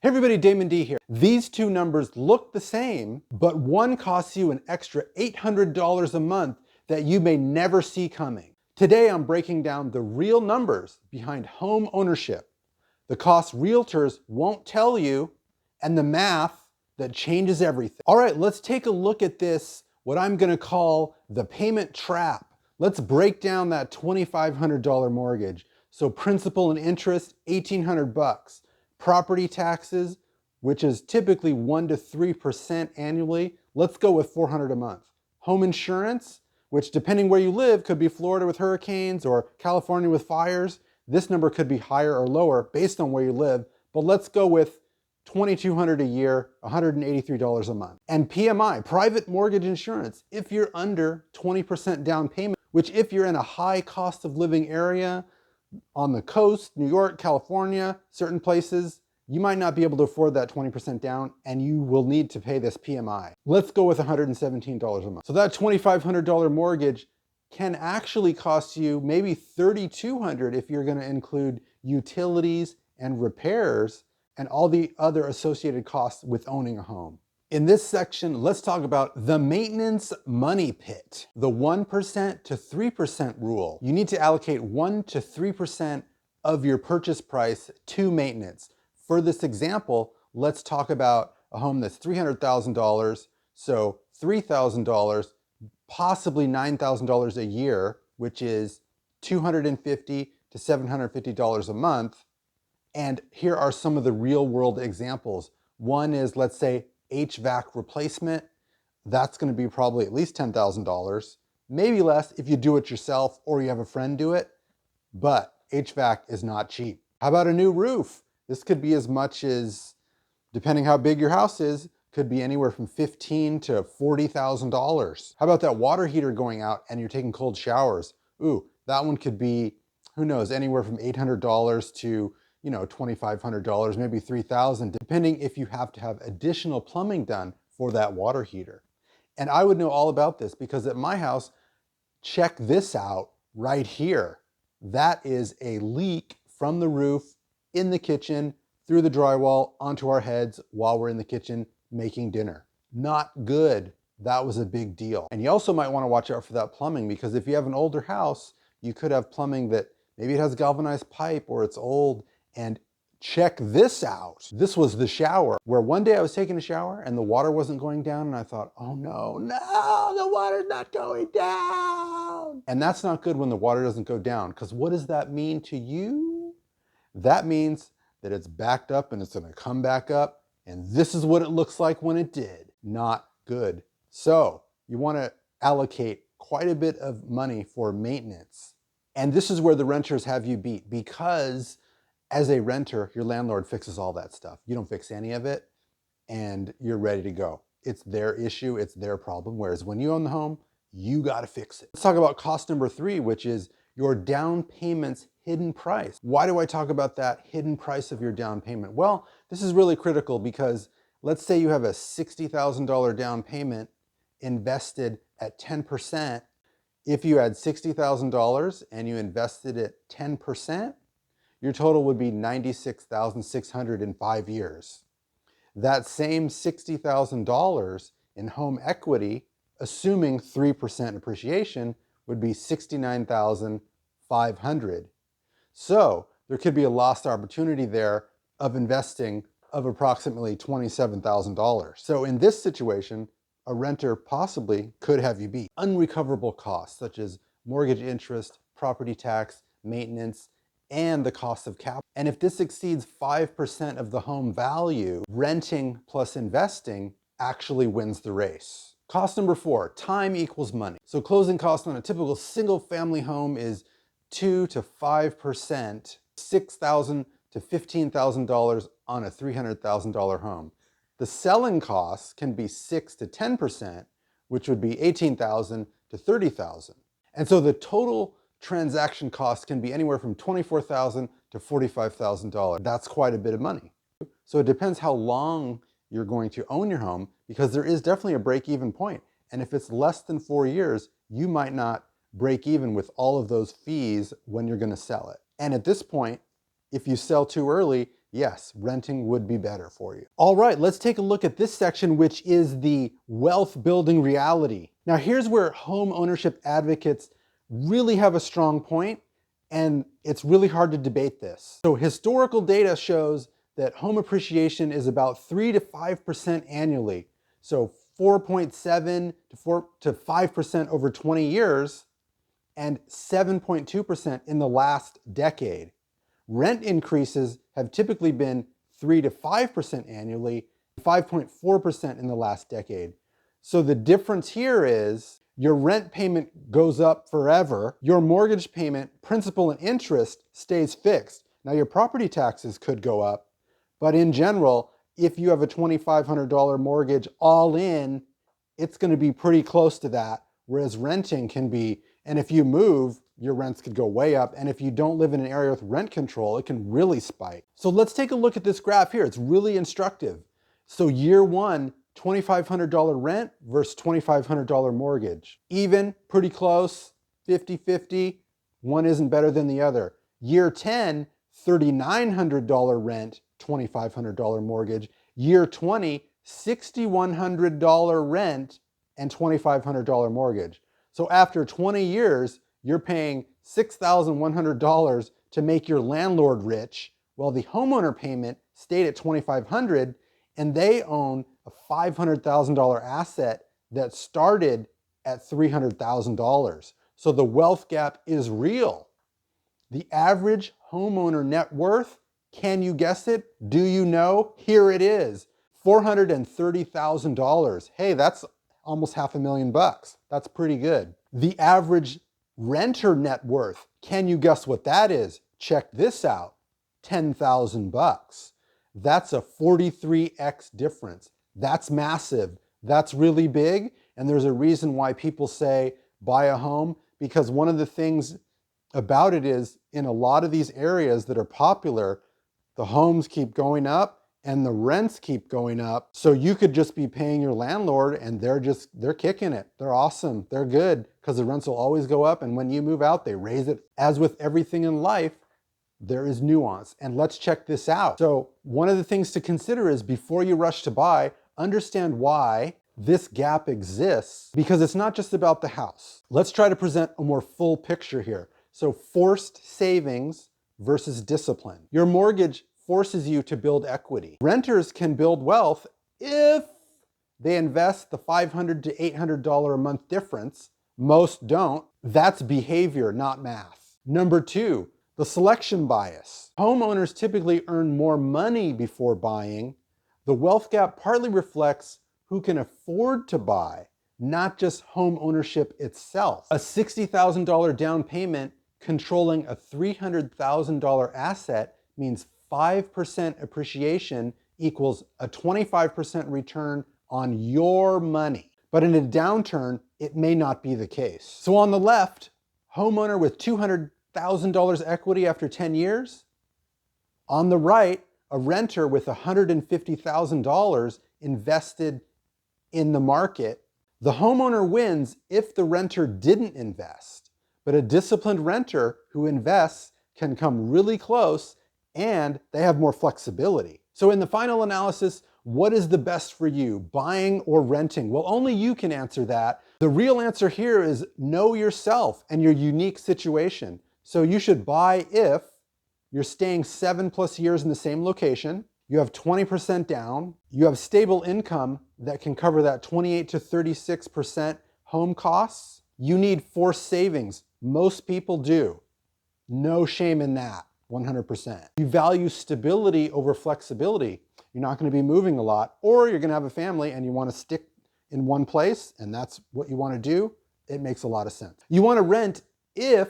Hey everybody, Damon D here. These two numbers look the same, but one costs you an extra $800 a month that you may never see coming. Today I'm breaking down the real numbers behind home ownership, the costs realtors won't tell you, and the math that changes everything. All right, let's take a look at this, what I'm gonna call the payment trap. Let's break down that $2,500 mortgage. So principal and interest, $1,800. Property taxes, which is typically 1 to 3% annually, let's go with $400 a month. Home insurance, which depending where you live, could be Florida with hurricanes or California with fires. This number could be higher or lower based on where you live, but let's go with $2,200 a year, $183 a month. And PMI, private mortgage insurance, if you're under 20% down payment, which if you're in a high cost of living area, on the coast, New York, California, certain places, you might not be able to afford that 20% down and you will need to pay this PMI. Let's go with $117 a month. So that $2,500 mortgage can actually cost you maybe $3,200 if you're going to include utilities and repairs and all the other associated costs with owning a home. In this section, let's talk about the maintenance money pit, the 1% to 3% rule. You need to allocate 1 to 3% of your purchase price to maintenance. For this example, let's talk about a home that's $300,000, so $3,000, possibly $9,000 a year, which is $250 to $750 a month. And here are some of the real world examples. One is, let's say, HVAC replacement. That's going to be probably at least $10,000, maybe less if you do it yourself or you have a friend do it, but HVAC is not cheap. How about a new roof? This could be as much as, depending how big your house is, could be anywhere from $15,000 to $40,000. How about that water heater going out and you're taking cold showers? Ooh, that one could be, who knows, anywhere from $800 to $2,500, maybe $3,000, depending if you have to have additional plumbing done for that water heater. And I would know all about this because at my house, check this out right here. That is a leak from the roof in the kitchen, through the drywall, onto our heads while we're in the kitchen making dinner. Not good. That was a big deal. And you also might want to watch out for that plumbing because if you have an older house, you could have plumbing that maybe it has galvanized pipe or it's old. And check this out. This was the shower where one day I was taking a shower and the water wasn't going down and I thought, oh no, the water's not going down. And that's not good when the water doesn't go down, because what does that mean to you? That means that it's backed up and it's gonna come back up, and this is what it looks like when it did. Not good. So you wanna allocate quite a bit of money for maintenance. And this is where the renters have you beat, because as a renter, your landlord fixes all that stuff. You don't fix any of it and you're ready to go. It's their issue, it's their problem. Whereas when you own the home, you gotta fix it. Let's talk about cost number 3, which is your down payment's hidden price. Why do I talk about that hidden price of your down payment? Well, this is really critical because let's say you have a $60,000 down payment invested at 10%. If you had $60,000 and you invested at 10%, your total would be $96,600 in 5 years. That same $60,000 in home equity, assuming 3% appreciation, would be $69,500. So there could be a lost opportunity there of investing of approximately $27,000. So in this situation, a renter possibly could have you beat. Unrecoverable costs such as mortgage interest, property tax, maintenance, and the cost of capital. And if this exceeds 5% of the home value, renting plus investing actually wins the race. Cost number 4, time equals money. So closing costs on a typical single family home is 2 to 5%, $6,000 to $15,000 on a $300,000 home. The selling costs can be 6 to 10%, which would be $18,000 to $30,000. And so the total transaction costs can be anywhere from $24,000 to $45,000. That's quite a bit of money. So it depends how long you're going to own your home, because there is definitely a break-even point. And if it's less than 4 years, you might not break even with all of those fees when you're going to sell it. And at this point, if you sell too early, yes, renting would be better for you. All right, let's take a look at this section, which is the wealth building reality. Now, here's where home ownership advocates really have a strong point, and it's really hard to debate this. So historical data shows that home appreciation is about 3 to 5% annually. So 4.7 to 5% over 20 years and 7.2% in the last decade. Rent increases have typically been 3 to 5% annually, 5.4% in the last decade. So the difference here is your rent payment goes up forever. Your mortgage payment, principal and interest, stays fixed. Now your property taxes could go up, but in general, if you have a $2,500 mortgage all in, it's going to be pretty close to that, whereas renting can be, and if you move, your rents could go way up. And if you don't live in an area with rent control, it can really spike. So let's take a look at this graph here. It's really instructive. So year one, $2,500 rent versus $2,500 mortgage. Even, pretty close, 50-50. One isn't better than the other. Year 10, $3,900 rent, $2,500 mortgage. Year 20, $6,100 rent and $2,500 mortgage. So after 20 years, you're paying $6,100 to make your landlord rich, while the homeowner payment stayed at $2,500, and they own a $500,000 asset that started at $300,000. So the wealth gap is real. The average homeowner net worth, can you guess it? Do you know? Here it is, $430,000. Hey, that's almost $500,000. That's pretty good. The average renter net worth, can you guess what that is? Check this out, $10,000. That's a 43x difference. That's massive. That's really big. And there's a reason why people say buy a home, because one of the things about it is in a lot of these areas that are popular, the homes keep going up and the rents keep going up. So you could just be paying your landlord and they're kicking it. They're awesome. They're good because the rents will always go up. And when you move out, they raise it. As with everything in life, there is nuance. And let's check this out. So one of the things to consider is before you rush to buy, understand why this gap exists, because it's not just about the house. Let's try to present a more full picture here. So forced savings versus discipline. Your mortgage forces you to build equity. Renters can build wealth if they invest the $500 to $800 a month difference. Most don't. That's behavior, not math. Number two, the selection bias. Homeowners typically earn more money before buying. The wealth gap partly reflects who can afford to buy, not just home ownership itself. A $60,000 down payment controlling a $300,000 asset means 5% appreciation equals a 25% return on your money. But in a downturn, it may not be the case. So on the left, homeowner with $200,000 equity after 10 years. On the right, a renter with $150,000 invested in the market. The homeowner wins if the renter didn't invest, but a disciplined renter who invests can come really close and they have more flexibility. So in the final analysis, what is the best for you, buying or renting? Well, only you can answer that. The real answer here is know yourself and your unique situation. So you should buy if you're staying 7+ years in the same location, you have 20% down, you have stable income that can cover that 28 to 36% home costs. You need forced savings. Most people do. No shame in that. 100%. You value stability over flexibility. You're not going to be moving a lot, or you're going to have a family and you want to stick in one place and that's what you want to do. It makes a lot of sense. You want to rent if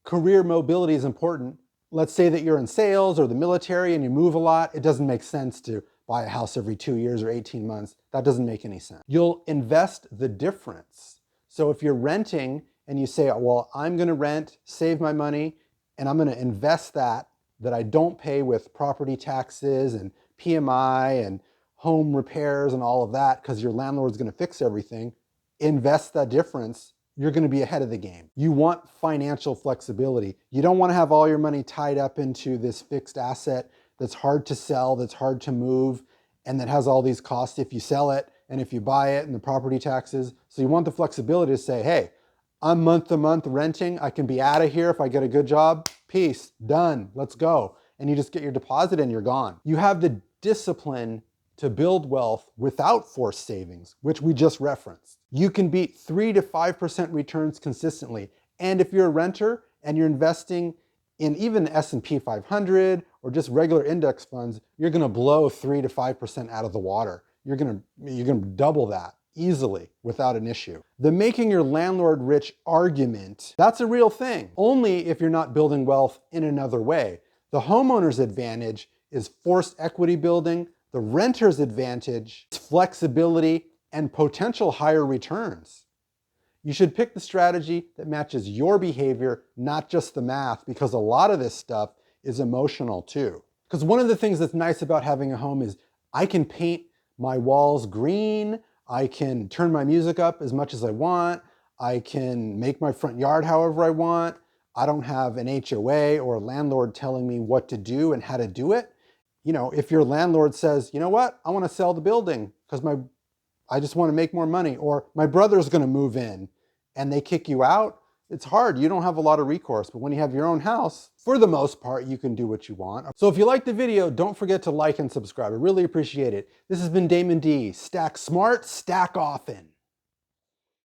career mobility is important. Let's say that you're in sales or the military and you move a lot. It doesn't make sense to buy a house every 2 years or 18 months. That doesn't make any sense. You'll invest the difference. So if you're renting and you say, well, I'm going to rent, save my money, and I'm going to invest that I don't pay with property taxes and PMI and home repairs and all of that because your landlord's going to fix everything, invest that difference, you're going to be ahead of the game. You want financial flexibility. You don't want to have all your money tied up into this fixed asset that's hard to sell, that's hard to move, and that has all these costs if you sell it and if you buy it and the property taxes. So you want the flexibility to say, hey, I'm month to month renting. I can be out of here if I get a good job. Peace, done, let's go. And you just get your deposit and you're gone. You have the discipline to build wealth without forced savings, which we just referenced. You can beat 3 to 5% returns consistently. And if you're a renter and you're investing in even the S&P 500 or just regular index funds, you're gonna blow 3 to 5% out of the water. You're gonna double that easily without an issue. The making your landlord rich argument, that's a real thing, only if you're not building wealth in another way. The homeowner's advantage is forced equity building. The renter's advantage is flexibility and potential higher returns. You should pick the strategy that matches your behavior, not just the math, because a lot of this stuff is emotional too. Because one of the things that's nice about having a home is I can paint my walls green, I can turn my music up as much as I want, I can make my front yard however I want. I don't have an HOA or a landlord telling me what to do and how to do it. You know, if your landlord says, you know what, I want to sell the building because I just want to make more money, or my brother's going to move in, and they kick you out, it's hard. You don't have a lot of recourse. But when you have your own house, for the most part, you can do what you want. So if you liked the video, don't forget to like and subscribe. I really appreciate it. This has been Damon D. Stack smart, stack often.